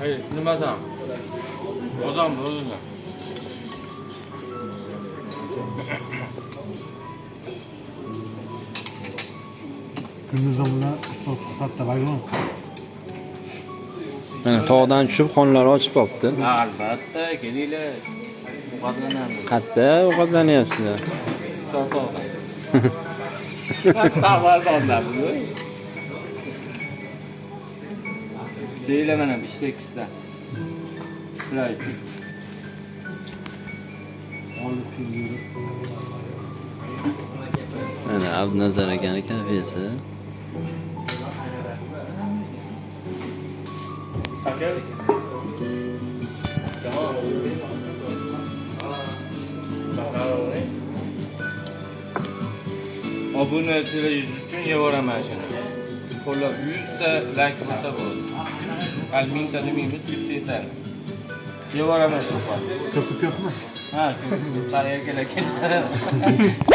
Hayır, nimadan? Odam o'zini. Kunduzim bilan katta vagon. Mana tog'dan tushib xonlar ochib qopti. Albatta, kelinglar. Ovqatlanamiz. Qatta ovqatlanyapsizlar. Chortoqdan. Tavardondan bu. Deylar mana ishda ikkisida. Shular. Mana Abdunazar akani kafesi. Obunachilar uchun yuboraman shuni. Qo'llab 100 ta like bo'lsa bo'ladi. Hal 1000 ta demaymiz, 100 ta yetadi. Yuboraman to'pam. Ko'pmi? Ha, qayerga keladi?